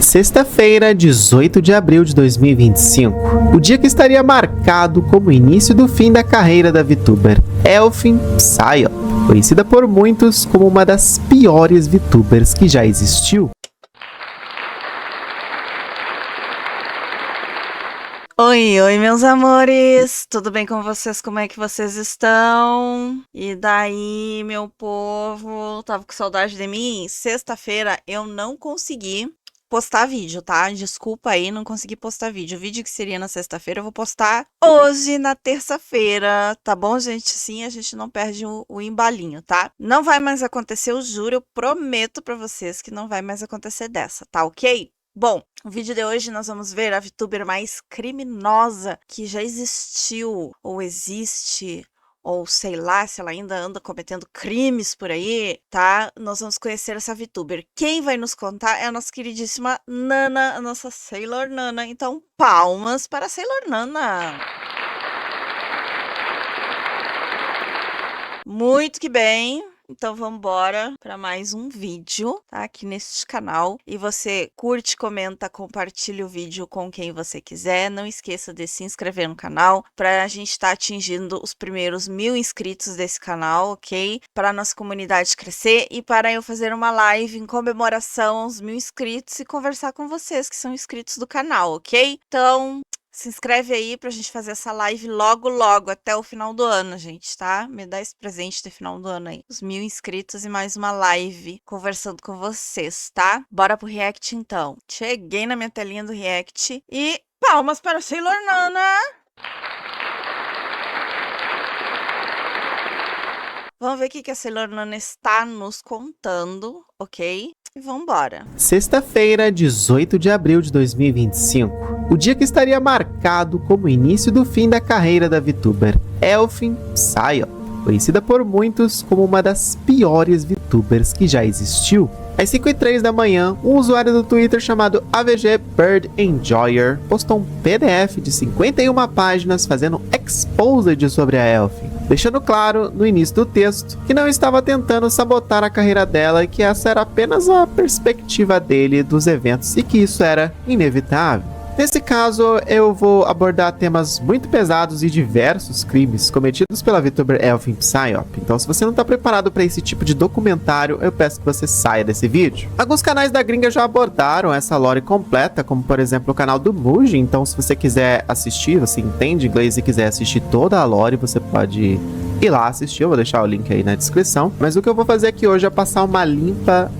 Sexta-feira, 18 de abril de 2025, o dia que estaria marcado como o início do fim da carreira da VTuber Elfin Psyop, conhecida por muitos como uma das piores VTubers que já existiu. Oi, meus amores! Tudo bem com vocês? Como é que vocês estão? E daí, meu povo? Tava com saudade de mim? Sexta-feira eu não consegui postar vídeo, tá? Desculpa aí, não consegui postar vídeo. O vídeo que seria na sexta-feira eu vou postar hoje, na terça-feira, tá bom, gente? Sim, a gente não perde o embalinho, tá? Não vai mais acontecer, eu juro, eu prometo pra vocês que não vai mais acontecer dessa, tá ok? Bom, no vídeo de hoje nós vamos ver a VTuber mais criminosa que já existiu, ou existe, ou sei lá, se ela ainda anda cometendo crimes por aí, tá? Nós vamos conhecer essa VTuber. Quem vai nos contar é a nossa queridíssima Nana, a nossa Sailor Nana. Então, palmas para a Sailor Nana! Muito que bem! Então vamos embora para mais um vídeo, tá? Aqui neste canal. E você curte, comenta, compartilha o vídeo com quem você quiser. Não esqueça de se inscrever no canal para a gente estar atingindo os primeiros 1000 inscritos desse canal, ok? Para a nossa comunidade crescer e para eu fazer uma live em comemoração aos 1000 inscritos e conversar com vocês que são inscritos do canal, ok? Então, se inscreve aí pra gente fazer essa live logo, até o final do ano, gente, tá? Me dá esse presente de final do ano aí. Os 1000 inscritos e mais uma live conversando com vocês, tá? Bora pro react, então. Cheguei na minha telinha do react e palmas para a Sailor Nana! Vamos ver o que a Sailor Nana está nos contando, ok? E vambora. Sexta-feira, 18 de abril de 2025, o dia que estaria marcado como o início do fim da carreira da VTuber Elfin Psyop, conhecida por muitos como uma das piores VTubers que já existiu. Às 5h03 da manhã, um usuário do Twitter chamado AVG Bird Enjoyer postou um PDF de 51 páginas fazendo exposed sobre a Elfin, deixando claro no início do texto que não estava tentando sabotar a carreira dela e que essa era apenas a perspectiva dele dos eventos e que isso era inevitável. Nesse caso, eu vou abordar temas muito pesados e diversos crimes cometidos pela VTuber Elfin Psyop. Então, se você não está preparado para esse tipo de documentário, eu peço que você saia desse vídeo. Alguns canais da gringa já abordaram essa lore completa, como por exemplo o canal do Muji. Então, se você quiser assistir, você entende inglês e quiser assistir toda a lore, você pode ir lá assistir. Eu vou deixar o link aí na descrição. Mas o que eu vou fazer aqui hoje é passar uma limpa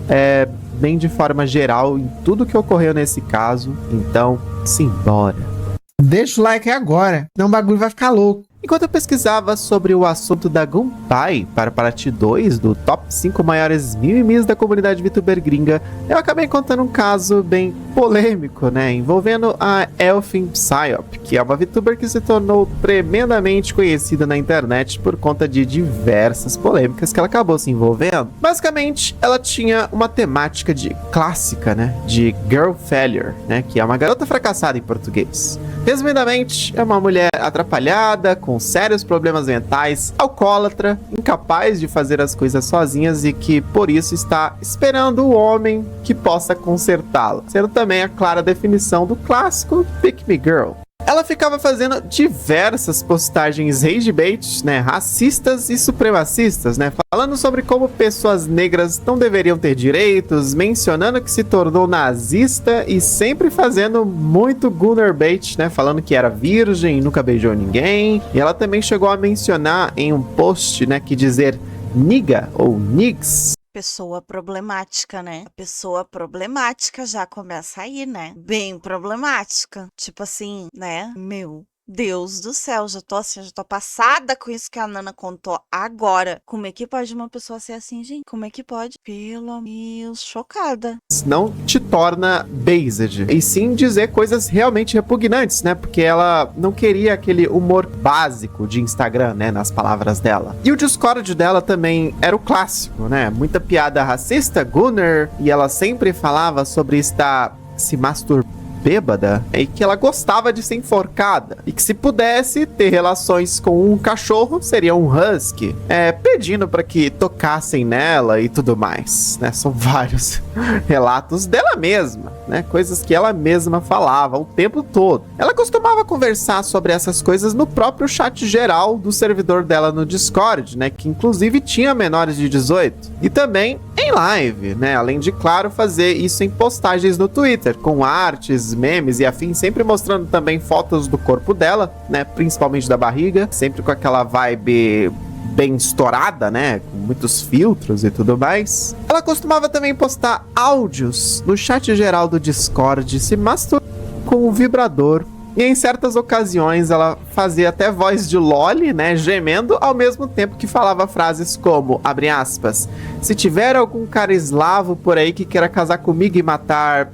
bem de forma geral em tudo que ocorreu nesse caso. Então, simbora. Deixa o like agora, senão o bagulho vai ficar louco. Enquanto eu pesquisava sobre o assunto da Gunpei para parte 2 do top 5 maiores mimimis da comunidade VTuber gringa, eu acabei encontrando um caso bem polêmico, né? Envolvendo a Elfin Psyop, que é uma VTuber que se tornou tremendamente conhecida na internet por conta de diversas polêmicas que ela acabou se envolvendo. Basicamente, ela tinha uma temática clássica, né? De girl failure, né? Que é uma garota fracassada em português. Resumidamente, é uma mulher atrapalhada, com sérios problemas mentais, alcoólatra, incapaz de fazer as coisas sozinhas e que, por isso, está esperando o homem que possa consertá-la, sendo também a clara definição do clássico Pick Me Girl. Ela ficava fazendo diversas postagens ragebait, né, racistas e supremacistas, né, falando sobre como pessoas negras não deveriam ter direitos, mencionando que se tornou nazista e sempre fazendo muito gunnerbait, né, falando que era virgem e nunca beijou ninguém. E ela também chegou a mencionar em um post, né, que dizer nigga ou nigs. Pessoa problemática, né? A pessoa problemática já começa aí, né? Bem problemática. Tipo assim, né? Meu Deus do céu, já tô passada com isso que a Nana contou agora. Como é que pode uma pessoa ser assim, gente? Como é que pode? Pelo amor de Deus, chocada. Não te torna based, e sim dizer coisas realmente repugnantes, né? Porque ela não queria aquele humor básico de Instagram, né? Nas palavras dela. E o Discord dela também era o clássico, né? Muita piada racista, gunner, e ela sempre falava sobre estar se masturbando bêbada e que ela gostava de ser enforcada e que se pudesse ter relações com um cachorro seria um husky, pedindo para que tocassem nela e tudo mais, né? São vários relatos dela mesma. né? Coisas que ela mesma falava o tempo todo. Ela costumava conversar sobre essas coisas no próprio chat geral do servidor dela no Discord, né? Que inclusive tinha menores de 18. E também em live, né? Além de, claro, fazer isso em postagens no Twitter, com artes, memes e afins, sempre mostrando também fotos do corpo dela, né? Principalmente da barriga, sempre com aquela vibe bem estourada, né? Com muitos filtros e tudo mais. Ela costumava também postar áudios no chat geral do Discord, se masturbando com o vibrador. E em certas ocasiões ela fazia até voz de Loli, né? Gemendo, ao mesmo tempo que falava frases como, abre aspas, se tiver algum cara eslavo por aí que queira casar comigo e matar...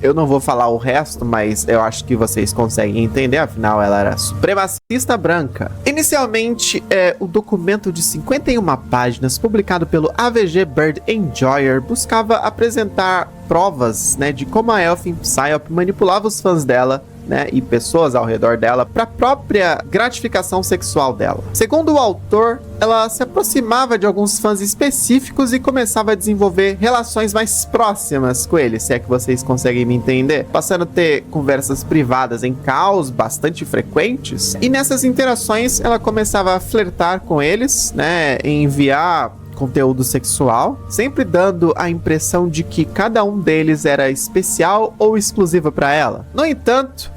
eu não vou falar o resto, mas eu acho que vocês conseguem entender, afinal ela era supremacista branca. Inicialmente, o documento de 51 páginas, publicado pelo AVG Bird Enjoyer, buscava apresentar provas, né, de como a Elfin Psyop manipulava os fãs dela, né, e pessoas ao redor dela para a própria gratificação sexual dela. Segundo o autor, ela se aproximava de alguns fãs específicos e começava a desenvolver relações mais próximas com eles, se é que vocês conseguem me entender, passando a ter conversas privadas em calls bastante frequentes, e nessas interações ela começava a flertar com eles, né, enviar conteúdo sexual, sempre dando a impressão de que cada um deles era especial ou exclusivo para ela. No entanto,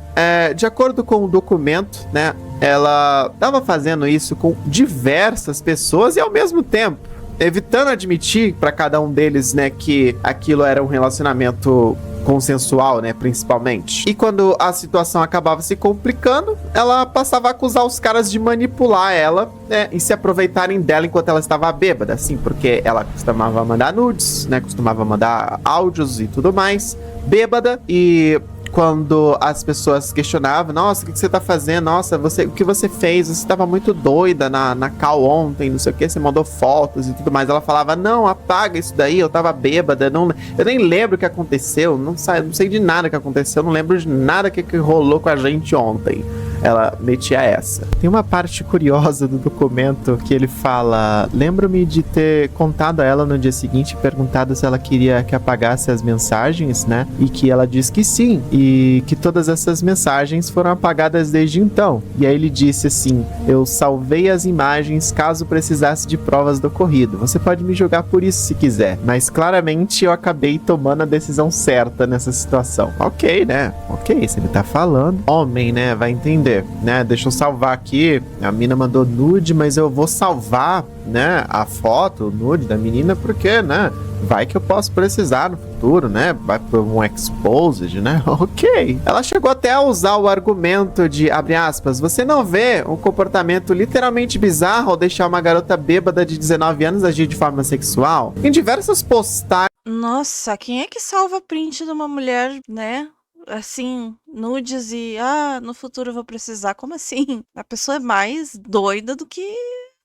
de acordo com o documento, né, ela estava fazendo isso com diversas pessoas e ao mesmo tempo evitando admitir para cada um deles, né, que aquilo era um relacionamento consensual, né, principalmente. E quando a situação acabava se complicando, ela passava a acusar os caras de manipular ela, né, e se aproveitarem dela enquanto ela estava bêbada, assim, porque ela costumava mandar nudes, né, costumava mandar áudios e tudo mais, bêbada, e quando as pessoas questionavam, nossa, o que você tá fazendo? Nossa, o que você fez? Você estava muito doida na call ontem, não sei o que, você mandou fotos e tudo mais. Ela falava, não, apaga isso daí, eu tava bêbada, eu nem lembro o que aconteceu, não sei de nada que aconteceu, não lembro de nada que rolou com a gente ontem. Ela metia essa. Tem uma parte curiosa do documento que ele fala, lembro-me de ter contado a ela no dia seguinte e perguntado se ela queria que apagasse as mensagens, né? E que ela disse que sim, e que todas essas mensagens foram apagadas desde então. E aí ele disse assim, eu salvei as imagens caso precisasse de provas do ocorrido. Você pode me julgar por isso se quiser, mas claramente eu acabei tomando a decisão certa nessa situação. Ok, né? Ok, se ele tá falando, homem, né? Vai entender. Né, deixa eu salvar aqui, a mina mandou nude, mas eu vou salvar, né, a foto, o nude da menina, porque, né, vai que eu posso precisar no futuro, né, vai por um exposed, né, ok. Ela chegou até a usar o argumento de, abre aspas, você não vê um comportamento literalmente bizarro ao deixar uma garota bêbada de 19 anos agir de forma sexual? Em diversas postagens... Nossa, quem é que salva print de uma mulher, né? Assim, nudes e, no futuro eu vou precisar. Como assim? A pessoa é mais doida do que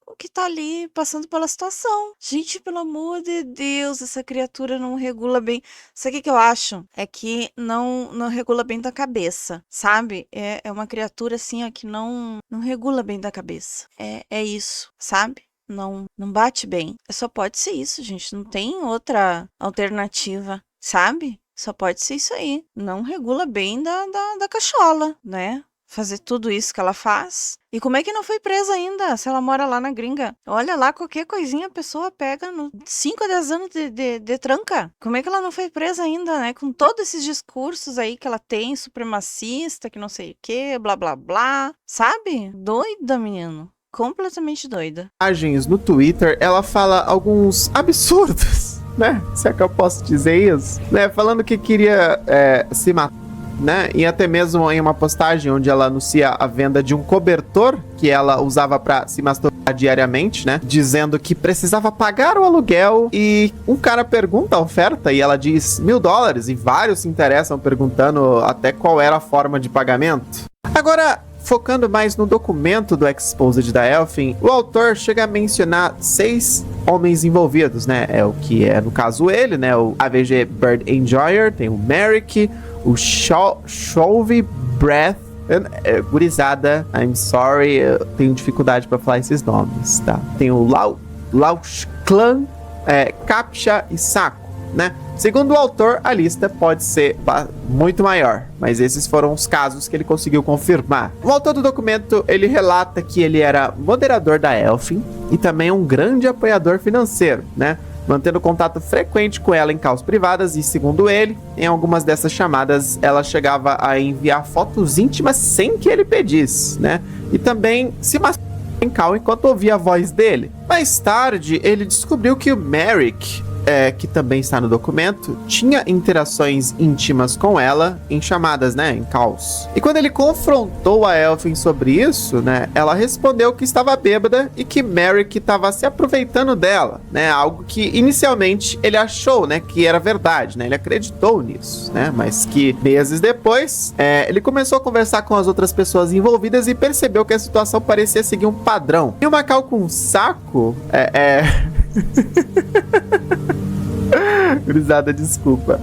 o que tá ali passando pela situação. Gente, pelo amor de Deus, essa criatura não regula bem. Sabe o que eu acho? É que não regula bem da cabeça, sabe? É uma criatura assim, ó, que não regula bem da cabeça. É isso, sabe? Não bate bem. Só pode ser isso, gente. Não tem outra alternativa, sabe? Só pode ser isso aí. Não regula bem da cachola, né? Fazer tudo isso que ela faz. E como é que não foi presa ainda? Se ela mora lá na gringa. Olha lá, qualquer coisinha a pessoa pega no 5 a 10 anos de tranca. Como é que ela não foi presa ainda, né? Com todos esses discursos aí que ela tem, supremacista, que não sei o que, blá blá blá. Sabe? Doida, menino. Completamente doida. No Twitter, ela fala alguns absurdos, né? Se é que eu posso dizer isso, né? Falando que queria se matar, né? E até mesmo em uma postagem onde ela anuncia a venda de um cobertor que ela usava para se masturbar diariamente, né? Dizendo que precisava pagar o aluguel e um cara pergunta a oferta e ela diz $1.000 e vários se interessam perguntando até qual era a forma de pagamento. Agora, focando mais no documento do Exposed da Elfin, o autor chega a mencionar 6 homens envolvidos, né? É o que é, no caso, ele, né? O AVG Bird Enjoyer, tem o Merrick, o Shelby Breath, gurizada, I'm sorry, eu tenho dificuldade para falar esses nomes, tá? Tem o Lausch Clan, Captcha e Saco, né? Segundo o autor, a lista pode ser muito maior, mas esses foram os casos que ele conseguiu confirmar. O autor do documento, ele relata que ele era moderador da Elfin e também um grande apoiador financeiro, né? Mantendo contato frequente com ela em calls privadas e, segundo ele, em algumas dessas chamadas, ela chegava a enviar fotos íntimas sem que ele pedisse, né? E também se masturbava em call enquanto ouvia a voz dele. Mais tarde, ele descobriu que o Merrick, que também está no documento, tinha interações íntimas com ela em chamadas, né, em calls. E quando ele confrontou a Elfin sobre isso, né, ela respondeu que estava bêbada e que Merrick estava se aproveitando dela, né, algo que inicialmente ele achou, né, que era verdade, né, ele acreditou nisso, né, mas que meses depois, ele começou a conversar com as outras pessoas envolvidas e percebeu que a situação parecia seguir um padrão. E uma cal com um saco, Gurizada, desculpa.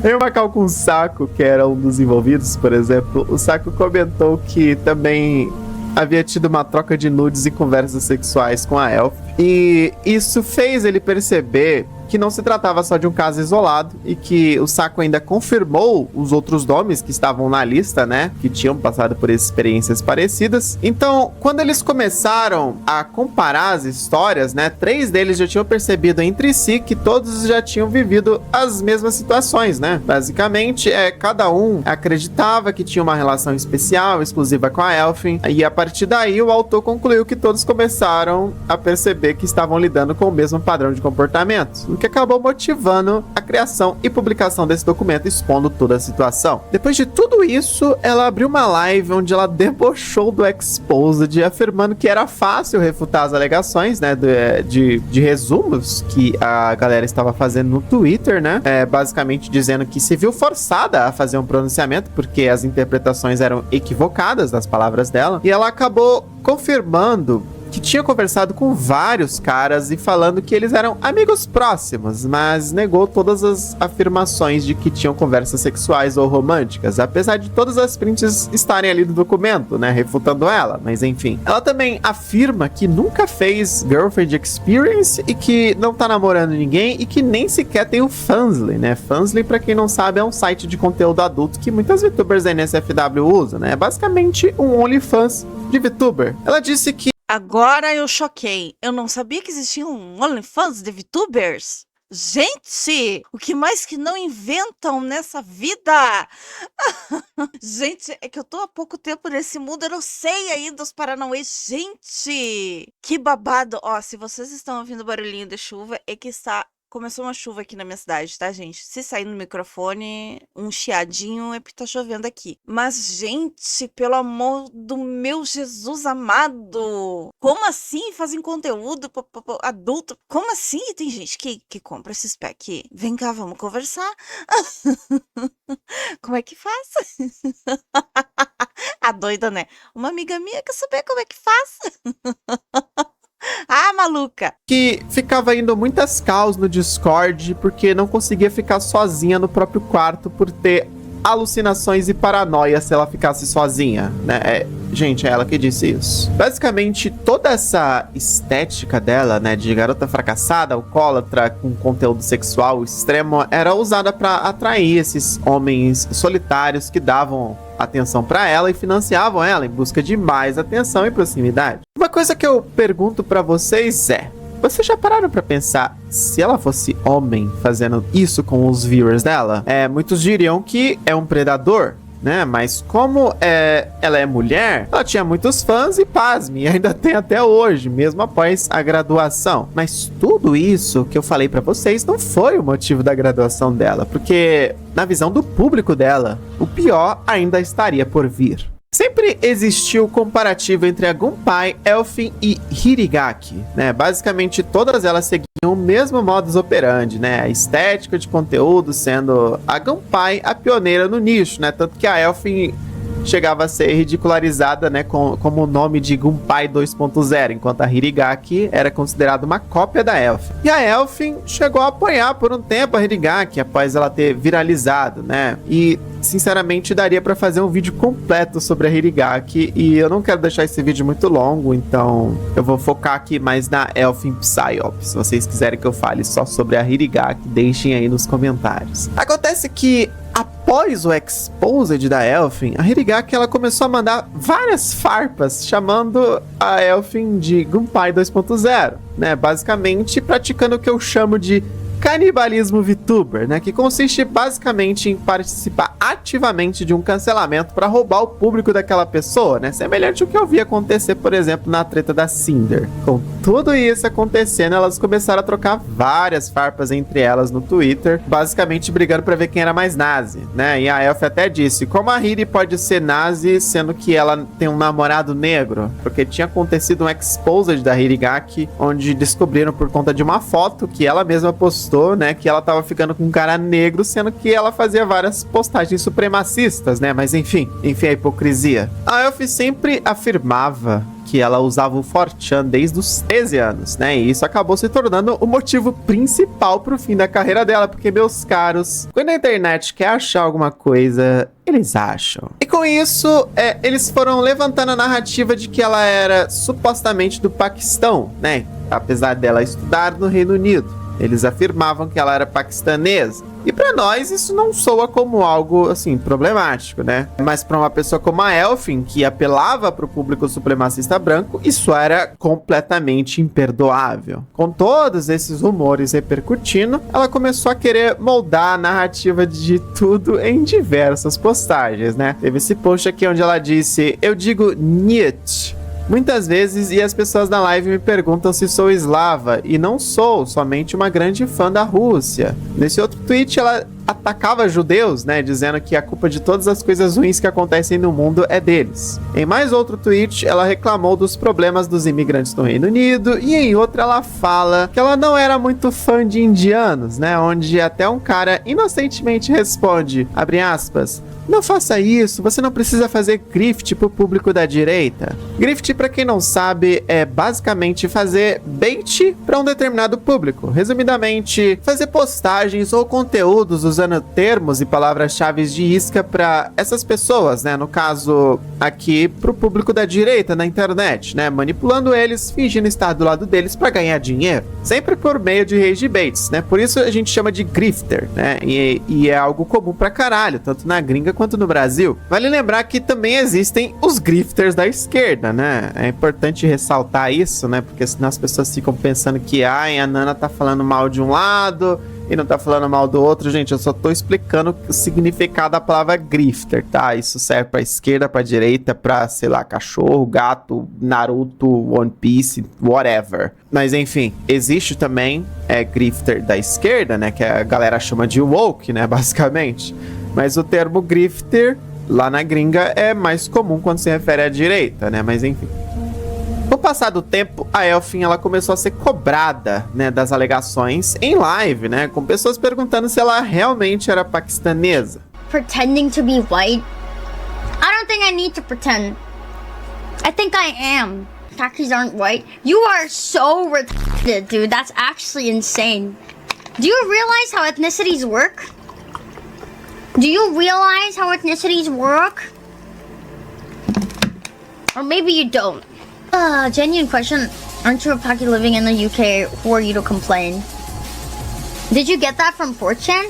Em uma cal com um saco, que era um dos envolvidos, por exemplo, o saco comentou que também havia tido uma troca de nudes e conversas sexuais com a Elf. E isso fez ele perceber que não se tratava só de um caso isolado e que o Saco ainda confirmou os outros nomes que estavam na lista, né, que tinham passado por experiências parecidas. Então, quando eles começaram a comparar as histórias, né, 3 deles já tinham percebido entre si que todos já tinham vivido as mesmas situações, né? Basicamente, cada um acreditava que tinha uma relação especial, exclusiva com a Elfin, e a partir daí o autor concluiu que todos começaram a perceber que estavam lidando com o mesmo padrão de comportamento, o que acabou motivando a criação e publicação desse documento expondo toda a situação. Depois de tudo isso, ela abriu uma live onde ela debochou do Exposed, afirmando que era fácil refutar as alegações, né, de resumos que a galera estava fazendo no Twitter, né, basicamente dizendo que se viu forçada a fazer um pronunciamento porque as interpretações eram equivocadas das palavras dela, e ela acabou confirmando que tinha conversado com vários caras e falando que eles eram amigos próximos, mas negou todas as afirmações de que tinham conversas sexuais ou românticas, apesar de todas as prints estarem ali no documento, né, refutando ela, mas enfim. Ela também afirma que nunca fez Girlfriend Experience e que não tá namorando ninguém e que nem sequer tem o Fansly, né? Fansly, pra quem não sabe, é um site de conteúdo adulto que muitas VTubers da NSFW usam, né? É basicamente um OnlyFans de VTuber. Ela disse que Agora eu choquei. Eu não sabia que existia um OnlyFans de VTubers. Gente, o que mais que não inventam nessa vida? Gente, é que eu tô há pouco tempo nesse mundo, eu não sei ainda os paranauês. Gente, que babado. Ó, se vocês estão ouvindo barulhinho de chuva, é que começou uma chuva aqui na minha cidade, tá, gente? Se sair no microfone, um chiadinho, é porque tá chovendo aqui. Mas, gente, pelo amor do meu Jesus amado! Como assim fazem conteúdo adulto? Como assim? Tem gente que compra esses pack? Vem cá, vamos conversar. Como é que faz? A doida, né? Uma amiga minha quer saber como é que faz. Ah, maluca! Que ficava indo muitas calls no Discord porque não conseguia ficar sozinha no próprio quarto por ter alucinações e paranoia se ela ficasse sozinha, né? Gente, é ela que disse isso. Basicamente, toda essa estética dela, né, de garota fracassada, alcoólatra, com conteúdo sexual extremo, era usada para atrair esses homens solitários que davam atenção para ela e financiavam ela em busca de mais atenção e proximidade. Uma coisa que eu pergunto para vocês vocês já pararam pra pensar se ela fosse homem fazendo isso com os viewers dela? Muitos diriam que é um predador, né? Mas como ela é mulher, ela tinha muitos fãs e, pasme, ainda tem até hoje, mesmo após a graduação. Mas tudo isso que eu falei pra vocês não foi o motivo da graduação dela, porque na visão do público dela, o pior ainda estaria por vir. Sempre existiu comparativo entre a Gunpei, Elfin e Hirigaki, né? Basicamente todas elas seguiam o mesmo modus operandi, né? A estética de conteúdo sendo a Gunpei a pioneira no nicho, né? Tanto que a Elfin chegava a ser ridicularizada, né, como o nome de Gunpei 2.0, enquanto a Hirigaki era considerada uma cópia da Elfin. E a Elfin chegou a apoiar por um tempo a Hirigaki, após ela ter viralizado, né? E, sinceramente, daria pra fazer um vídeo completo sobre a Hirigaki, e eu não quero deixar esse vídeo muito longo, então eu vou focar aqui mais na Elfin Psyop. Se vocês quiserem que eu fale só sobre a Hirigaki, deixem aí nos comentários. Acontece que após o Exposed da Elfin, a Hirigaki ela começou a mandar várias farpas chamando a Elfin de Gunpei 2.0, né? Basicamente praticando o que eu chamo de canibalismo VTuber, né? Que consiste basicamente em participar ativamente de um cancelamento para roubar o público daquela pessoa, né? Semelhante ao que eu vi acontecer, por exemplo, na treta da Cinder. Com tudo isso acontecendo, elas começaram a trocar várias farpas entre elas no Twitter, basicamente brigando para ver quem era mais nazi, né? E a Elf até disse, como a Hiri pode ser nazi sendo que ela tem um namorado negro? Porque tinha acontecido um exposed da Hirigaki, onde descobriram por conta de uma foto que ela mesma postou, né, que ela tava ficando com um cara negro, sendo que ela fazia várias postagens supremacistas, né, mas enfim a hipocrisia. A Elf sempre afirmava que ela usava o 4chan desde os 13 anos, né? E isso acabou se tornando o motivo principal pro fim da carreira dela, porque, meus caros, quando a internet quer achar alguma coisa, eles acham. E com isso, eles foram levantando a narrativa de que ela era supostamente do Paquistão, né? Apesar dela estudar no Reino Unido. Eles afirmavam que ela era paquistanesa. E pra nós isso não soa como algo, assim, problemático, né? Mas pra uma pessoa como a Elfin, que apelava pro público supremacista branco, isso era completamente imperdoável. Com todos esses rumores repercutindo, ela começou a querer moldar a narrativa de tudo em diversas postagens, né? Teve esse post aqui onde ela disse, eu digo Nietzsche muitas vezes, e as pessoas na live me perguntam se sou eslava, e não sou, somente uma grande fã da Rússia. Nesse outro tweet ela atacava judeus, né, dizendo que a culpa de todas as coisas ruins que acontecem no mundo é deles. Em mais outro tweet, ela reclamou dos problemas dos imigrantes no Reino Unido, e em outra ela fala que ela não era muito fã de indianos, né, onde até um cara inocentemente responde, abre aspas, não faça isso, você não precisa fazer grift pro público da direita. Grift, pra quem não sabe, é basicamente fazer bait para um determinado público. Resumidamente, fazer postagens ou conteúdos usando termos e palavras-chave de isca para essas pessoas, né? No caso, aqui, pro público da direita na internet, né? Manipulando eles, fingindo estar do lado deles para ganhar dinheiro. Sempre por meio de rage baits, né? Por isso a gente chama de grifter, né? E é algo comum pra caralho, tanto na gringa quanto no Brasil. Vale lembrar que também existem os grifters da esquerda, né? É importante ressaltar isso, né? Porque senão as pessoas ficam pensando que a Nana tá falando mal de um lado e não tá falando mal do outro. Gente, eu só tô explicando o significado da palavra grifter, tá? Isso serve pra esquerda, pra direita, pra, sei lá, cachorro, gato, Naruto, One Piece, whatever. Mas enfim, existe também grifter da esquerda, né? Que a galera chama de woke, né? Basicamente. Mas o termo grifter, lá na gringa, é mais comum quando se refere à direita, né? Mas enfim. Com o passar do tempo, a Elfin ela começou a ser cobrada, né, das alegações em live, né? Com pessoas perguntando se ela realmente era paquistanesa. Pretending to be white? I don't think I need to pretend. I think I am. Pakis aren't white. You are so retarded, dude. That's actually insane. Do you realize how ethnicities work? Do you realize how ethnicities work? Or maybe you don't. Genuine question. Aren't you a Paki living in the UK? Who are you to complain? Did you get that from 4chan?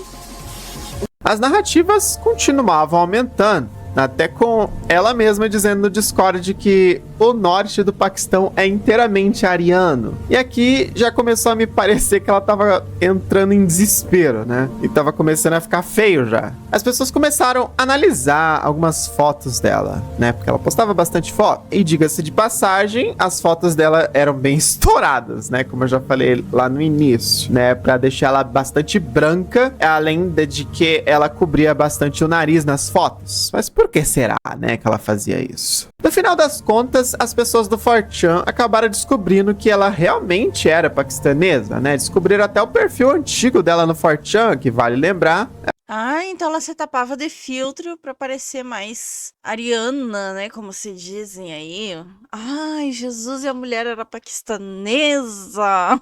As narrativas continuavam aumentando, até com ela mesma dizendo no Discord que o norte do Paquistão é inteiramente ariano. E aqui já começou a me parecer que ela tava entrando em desespero, né? E tava começando a ficar feio já. As pessoas começaram a analisar algumas fotos dela, né? Porque ela postava bastante foto. E diga-se de passagem, as fotos dela eram bem estouradas, né? Como eu já falei lá no início, né? Pra deixar ela bastante branca, além de que ela cobria bastante o nariz nas fotos. Mas por que será, né, que ela fazia isso? No final das contas, as pessoas do 4chan acabaram descobrindo que ela realmente era paquistanesa, né? Descobriram até o perfil antigo dela no 4chan, que vale lembrar, Ah, então ela se tapava de filtro pra parecer mais ariana, né? Como se dizem aí. Ai, Jesus, e a mulher era paquistanesa.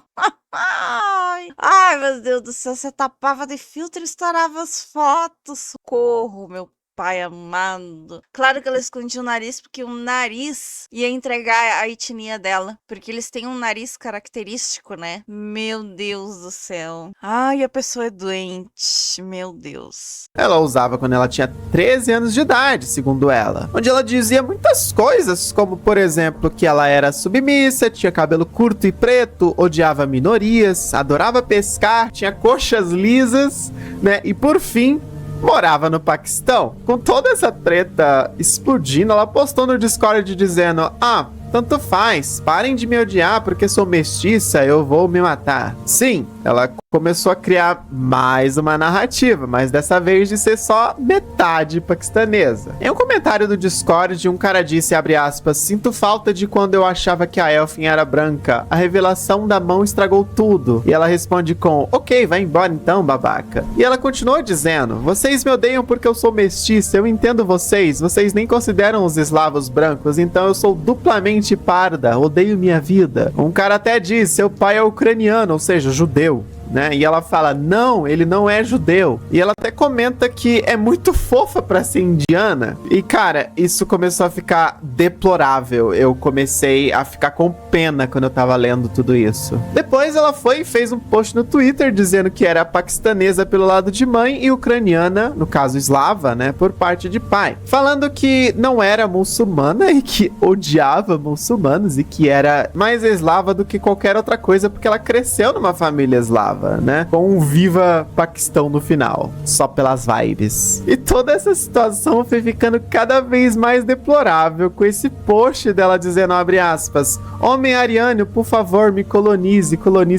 Ai, meu Deus do céu, você tapava de filtro e estourava as fotos. Socorro, meu pai amado. Claro que ela escondia o nariz, porque o nariz ia entregar a etnia dela. Porque eles têm um nariz característico, né? Meu Deus do céu. Ai, a pessoa é doente. Meu Deus. Ela usava quando ela tinha 13 anos de idade, segundo ela. Onde ela dizia muitas coisas, como, por exemplo, que ela era submissa, tinha cabelo curto e preto, odiava minorias, adorava pescar, tinha coxas lisas, né? E, por fim, morava no Paquistão. Com toda essa treta explodindo, ela postou no Discord dizendo: "Ah, tanto faz, parem de me odiar porque sou mestiça, eu vou me matar." Sim, ela começou a criar mais uma narrativa, mas dessa vez de ser só metade paquistanesa. Em um comentário do Discord, um cara disse, abre aspas, "Sinto falta de quando eu achava que a Elfin era branca. A revelação da mão estragou tudo." E ela responde com, "Ok, vai embora então, babaca." E ela continuou dizendo, "Vocês me odeiam porque eu sou mestiça, eu entendo vocês nem consideram os eslavos brancos, então eu sou duplamente parda, odeio minha vida." Um cara até diz, "Seu pai é ucraniano, ou seja, judeu." Né? E ela fala, não, ele não é judeu. E ela até comenta que é muito fofa pra ser indiana. E, cara, isso começou a ficar deplorável. Eu comecei a ficar com pena quando eu tava lendo tudo isso. Depois ela foi e fez um post no Twitter dizendo que era paquistanesa pelo lado de mãe e ucraniana, no caso eslava, né, por parte de pai. Falando que não era muçulmana e que odiava muçulmanos e que era mais eslava do que qualquer outra coisa porque ela cresceu numa família eslava. Né? Com um viva Paquistão no final, só pelas vibes. E toda essa situação foi ficando cada vez mais deplorável com esse post dela dizendo, abre aspas, "Homem ariano, por favor, me colonize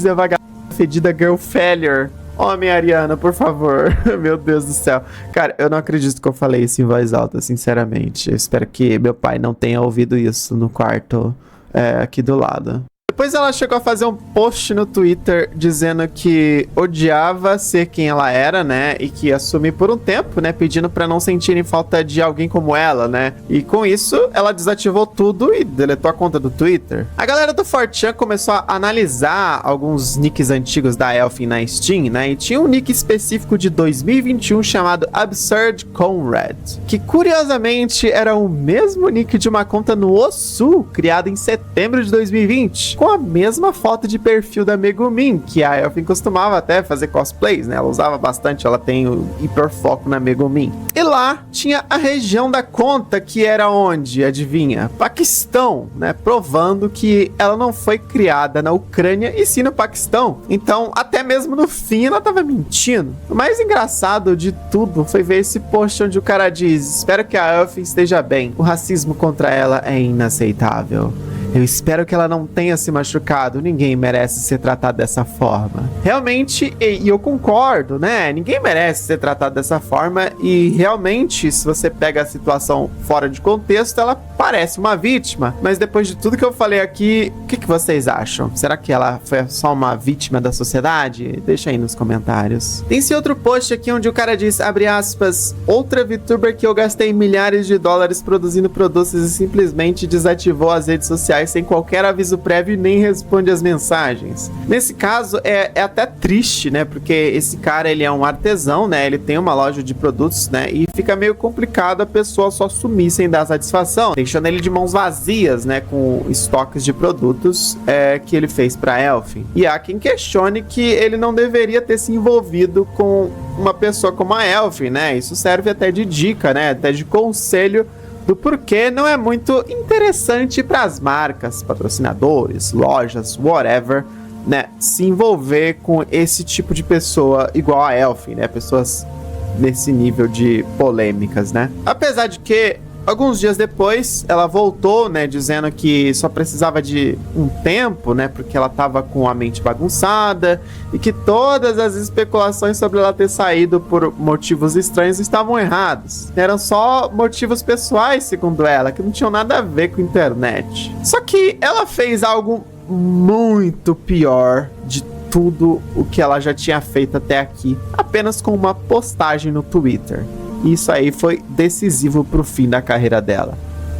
a vagabunda fedida girl failure." Homem ariano, por favor. Meu Deus do céu. Cara, eu não acredito que eu falei isso em voz alta, sinceramente. Eu espero que meu pai não tenha ouvido isso no quarto aqui do lado. Depois ela chegou a fazer um post no Twitter dizendo que odiava ser quem ela era, né? E que ia sumir por um tempo, né? Pedindo pra não sentirem falta de alguém como ela, né? E com isso, ela desativou tudo e deletou a conta do Twitter. A galera do 4chan começou a analisar alguns nicks antigos da Elfin na Steam, né? E tinha um nick específico de 2021 chamado Absurd Conrad, que curiosamente era o mesmo nick de uma conta no Osu, criada em setembro de 2020. Com a mesma foto de perfil da Megumin, que a Elfin costumava até fazer cosplays, né? Ela usava bastante, ela tem o hiperfoco na Megumin. E lá tinha a região da conta, que era onde? Adivinha? Paquistão, né? Provando que ela não foi criada na Ucrânia e sim no Paquistão. Então, até mesmo no fim, ela tava mentindo. O mais engraçado de tudo foi ver esse post onde o cara diz, espero que a Elfin esteja bem. O racismo contra ela é inaceitável. Eu espero que ela não tenha se machucado. Ninguém merece ser tratado dessa forma. Realmente, e eu concordo, né? Ninguém merece ser tratado dessa forma. E realmente, se você pega a situação fora de contexto, ela parece uma vítima. Mas depois de tudo que eu falei aqui, o que vocês acham? Será que ela foi só uma vítima da sociedade? Deixa aí nos comentários. Tem esse outro post aqui onde o cara diz, abre aspas, outra VTuber que eu gastei milhares de dólares produzindo produtos e simplesmente desativou as redes sociais sem qualquer aviso prévio e nem responde as mensagens. Nesse caso, é até triste, né? Porque esse cara, ele é um artesão, né? Ele tem uma loja de produtos, né? E fica meio complicado a pessoa só sumir sem dar satisfação, deixando ele de mãos vazias, né? Com estoques de produtos que ele fez pra Elfin. E há quem questione que ele não deveria ter se envolvido com uma pessoa como a Elfin, né? Isso serve até de dica, né? Até de conselho do porquê não é muito interessante para as marcas, patrocinadores, lojas, whatever, né, se envolver com esse tipo de pessoa igual a Elfin, né, pessoas nesse nível de polêmicas, né. Apesar de que alguns dias depois, ela voltou, né, dizendo que só precisava de um tempo, né, porque ela tava com a mente bagunçada e que todas as especulações sobre ela ter saído por motivos estranhos estavam errados. Eram só motivos pessoais, segundo ela, que não tinham nada a ver com a internet. Só que ela fez algo muito pior de tudo o que ela já tinha feito até aqui, apenas com uma postagem no Twitter. E isso aí foi decisivo pro fim da carreira dela.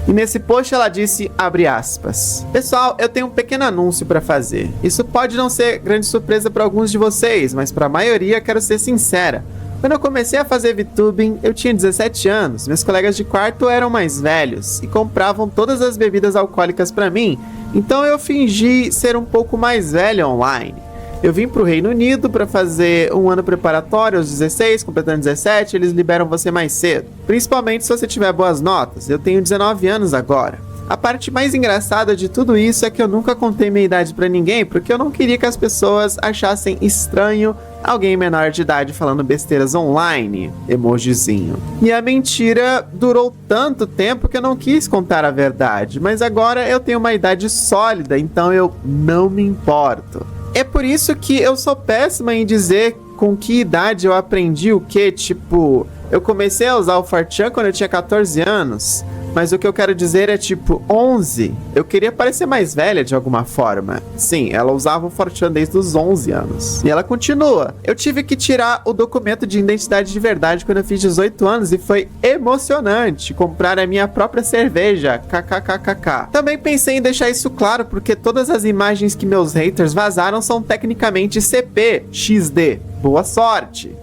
E nesse post ela disse, abre aspas, pessoal, eu tenho um pequeno anúncio para fazer. Isso pode não ser grande surpresa para alguns de vocês, mas para a maioria quero ser sincera. Quando eu comecei a fazer VTubing, eu tinha 17 anos, meus colegas de quarto eram mais velhos e compravam todas as bebidas alcoólicas para mim, então eu fingi ser um pouco mais velho online. Eu vim pro Reino Unido para fazer um ano preparatório aos 16, completando 17, eles liberam você mais cedo. Principalmente se você tiver boas notas, eu tenho 19 anos agora. A parte mais engraçada de tudo isso é que eu nunca contei minha idade pra ninguém, porque eu não queria que as pessoas achassem estranho alguém menor de idade falando besteiras online, emojizinho. E a mentira durou tanto tempo que eu não quis contar a verdade, mas agora eu tenho uma idade sólida, então eu não me importo. É por isso que eu sou péssima em dizer com que idade eu aprendi o que, tipo, eu comecei a usar o 4chan quando eu tinha 14 anos, mas o que eu quero dizer é tipo 11. Eu queria parecer mais velha de alguma forma. Sim, ela usava o 4chan desde os 11 anos. E ela continua. Eu tive que tirar o documento de identidade de verdade quando eu fiz 18 anos e foi emocionante comprar a minha própria cerveja. KKKKK. Também pensei em deixar isso claro porque todas as imagens que meus haters vazaram são tecnicamente CP, XD. Boa sorte.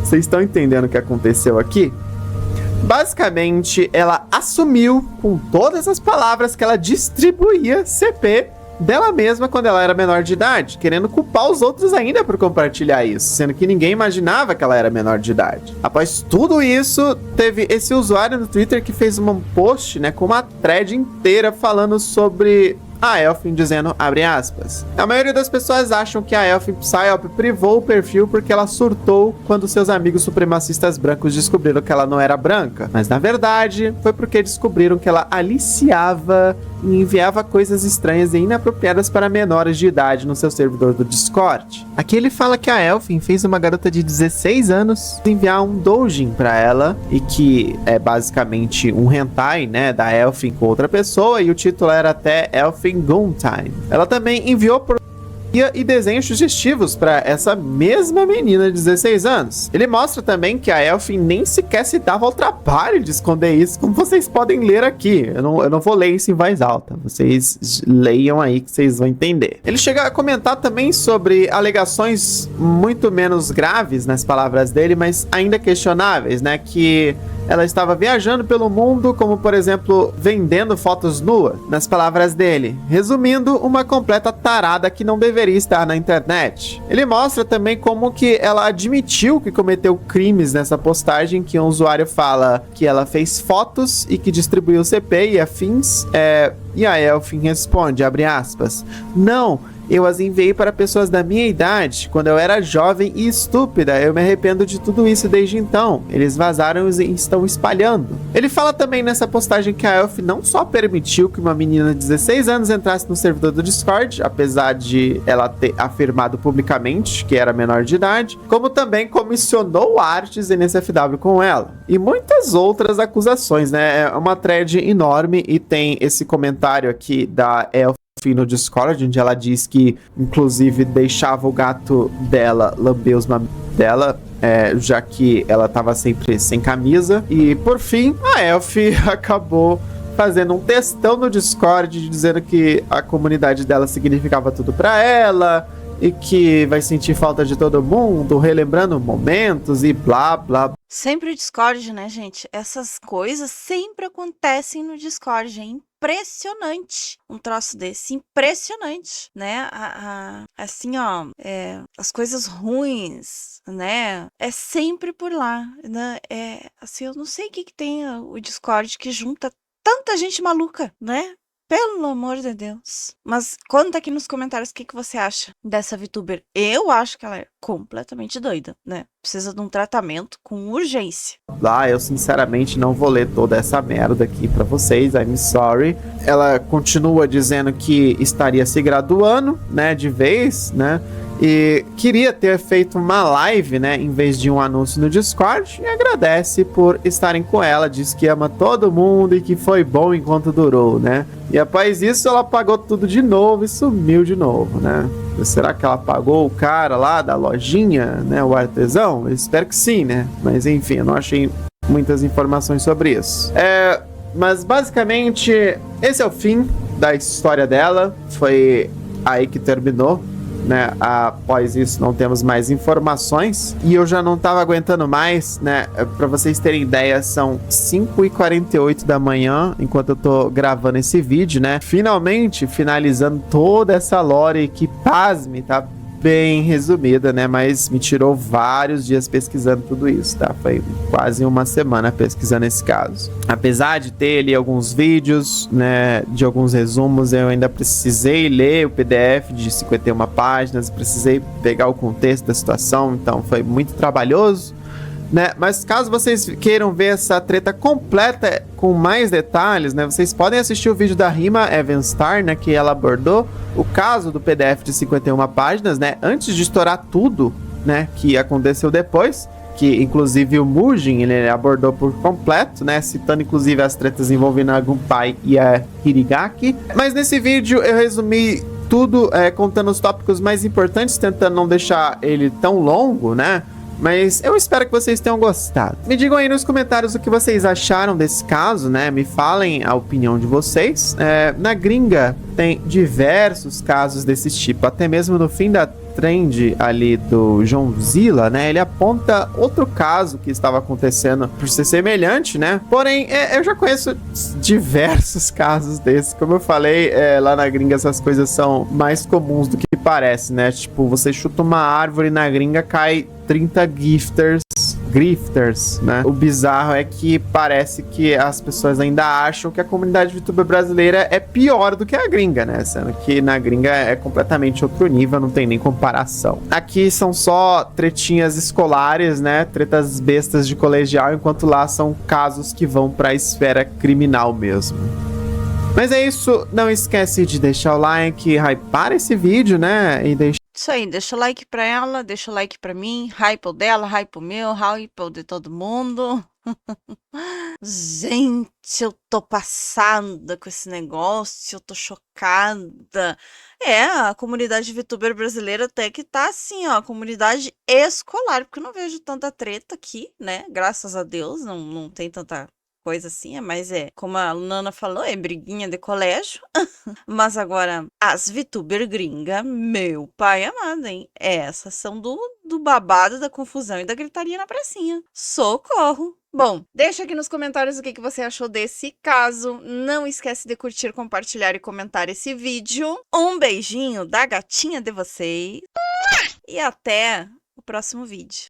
Vocês estão entendendo o que aconteceu aqui? Basicamente, ela assumiu com todas as palavras que ela distribuía CP dela mesma quando ela era menor de idade, querendo culpar os outros ainda por compartilhar isso, sendo que ninguém imaginava que ela era menor de idade. Após tudo isso, teve esse usuário no Twitter que fez um post, né, com uma thread inteira falando sobre a Elfin, dizendo, abre aspas, a maioria das pessoas acham que a Elfin Psyop privou o perfil porque ela surtou quando seus amigos supremacistas brancos descobriram que ela não era branca, mas na verdade foi porque descobriram que ela aliciava e enviava coisas estranhas e inapropriadas para menores de idade no seu servidor do Discord. Aqui ele fala que a Elfin fez uma garota de 16 anos enviar um doujin para ela, e que é basicamente um hentai, né, da Elfin com outra pessoa, e o título era até Elfin Goontime. Ela também enviou por e desenhos sugestivos para essa mesma menina de 16 anos. Ele mostra também que a Elfin nem sequer se dava ao trabalho de esconder isso, como vocês podem ler aqui. Eu não vou ler isso em voz alta, vocês leiam aí que vocês vão entender. Ele chega a comentar também sobre alegações muito menos graves nas palavras dele, mas ainda questionáveis, né, que ela estava viajando pelo mundo, como por exemplo, vendendo fotos nuas, nas palavras dele. Resumindo, uma completa tarada que não deveria estar na internet. Ele mostra também como que ela admitiu que cometeu crimes nessa postagem, que um usuário fala que ela fez fotos e que distribuiu CP e afins, e a Elfin responde, abre aspas, não, eu as enviei para pessoas da minha idade, quando eu era jovem e estúpida. Eu me arrependo de tudo isso desde então. Eles vazaram e estão espalhando. Ele fala também nessa postagem que a Elfin não só permitiu que uma menina de 16 anos entrasse no servidor do Discord, apesar de ela ter afirmado publicamente que era menor de idade, como também comissionou artes NSFW com ela. E muitas outras acusações, né? É uma thread enorme e tem esse comentário aqui da Elfin no Discord, onde ela diz que, inclusive, deixava o gato dela lamber os mamilos dela, já que ela tava sempre sem camisa. E, por fim, a Elfin acabou fazendo um textão no Discord, dizendo que a comunidade dela significava tudo pra ela, e que vai sentir falta de todo mundo, relembrando momentos e blá, blá. Sempre o Discord, né, gente? Essas coisas sempre acontecem no Discord, é impressionante. Um troço desse, impressionante, né? Assim, ó, as coisas ruins, né? É sempre por lá, né? Assim, eu não sei o que tem o Discord que junta tanta gente maluca, né? Pelo amor de Deus. Mas conta aqui nos comentários o que você acha dessa VTuber. Eu acho que ela é completamente doida, né? Precisa de um tratamento com urgência. Eu sinceramente não vou ler toda essa merda aqui pra vocês, I'm sorry. Ela continua dizendo que estaria se graduando, né, de vez, né? E queria ter feito uma live, né, em vez de um anúncio no Discord, e agradece por estarem com ela, diz que ama todo mundo e que foi bom enquanto durou, né? E após isso ela apagou tudo de novo e sumiu de novo, né? Será que ela pagou o cara lá da lojinha, né, o artesão? Eu espero que sim, né? Mas enfim, eu não achei muitas informações sobre isso. Mas basicamente, esse é o fim da história dela. Foi aí que terminou, né? Após isso, não temos mais informações. E eu já não tava aguentando mais, né? Pra vocês terem ideia, são 5h48 da manhã, enquanto eu tô gravando esse vídeo, né? Finalmente, finalizando toda essa lore que, pasme, tá bem resumida, né? Mas me tirou vários dias pesquisando tudo isso, tá? Foi quase uma semana pesquisando esse caso. Apesar de ter ali alguns vídeos, né? De alguns resumos, eu ainda precisei ler o PDF de 51 páginas, precisei pegar o contexto da situação, então foi muito trabalhoso, né? Mas caso vocês queiram ver essa treta completa com mais detalhes, né, vocês podem assistir o vídeo da Rima Evenstar, né, que ela abordou o caso do PDF de 51 páginas, né, antes de estourar tudo, né, que aconteceu depois, que inclusive o Mugen ele abordou por completo, né, citando inclusive as tretas envolvendo a Gunpei e a Hirigaki. Mas nesse vídeo eu resumi tudo, contando os tópicos mais importantes, tentando não deixar ele tão longo, né? Mas eu espero que vocês tenham gostado. Me digam aí nos comentários o que vocês acharam desse caso, né? Me falem a opinião de vocês. Na gringa tem diversos casos desse tipo. Até mesmo no fim da trend ali do Johnzilla, né? Ele aponta outro caso que estava acontecendo por ser semelhante, né? Porém, eu já conheço diversos casos desses. Como eu falei, lá na gringa essas coisas são mais comuns do que parece, né? Tipo, você chuta uma árvore na gringa, cai 30 grifters, né? O bizarro é que parece que as pessoas ainda acham que a comunidade VTuber brasileira é pior do que a gringa, né? Sendo que na gringa é completamente outro nível, não tem nem comparação. Aqui são só tretinhas escolares, né? Tretas bestas de colegial, enquanto lá são casos que vão pra esfera criminal mesmo. Mas é isso, não esquece de deixar o like, hypar esse vídeo, né? E deixar Isso aí, deixa o like pra ela, deixa o like pra mim, hype o dela, hype o meu, hype o de todo mundo. Gente, eu tô passada com esse negócio, eu tô chocada. A comunidade VTuber brasileira até que tá assim, ó, comunidade escolar, porque eu não vejo tanta treta aqui, né? Graças a Deus, não tem tanta coisa assim, mas como a Nana falou, é briguinha de colégio. Mas agora, as VTuber gringa, meu pai amado, hein? Essas são do babado, da confusão e da gritaria na pracinha. Socorro! Bom, deixa aqui nos comentários o que você achou desse caso. Não esquece de curtir, compartilhar e comentar esse vídeo. Um beijinho da gatinha de vocês. E até o próximo vídeo.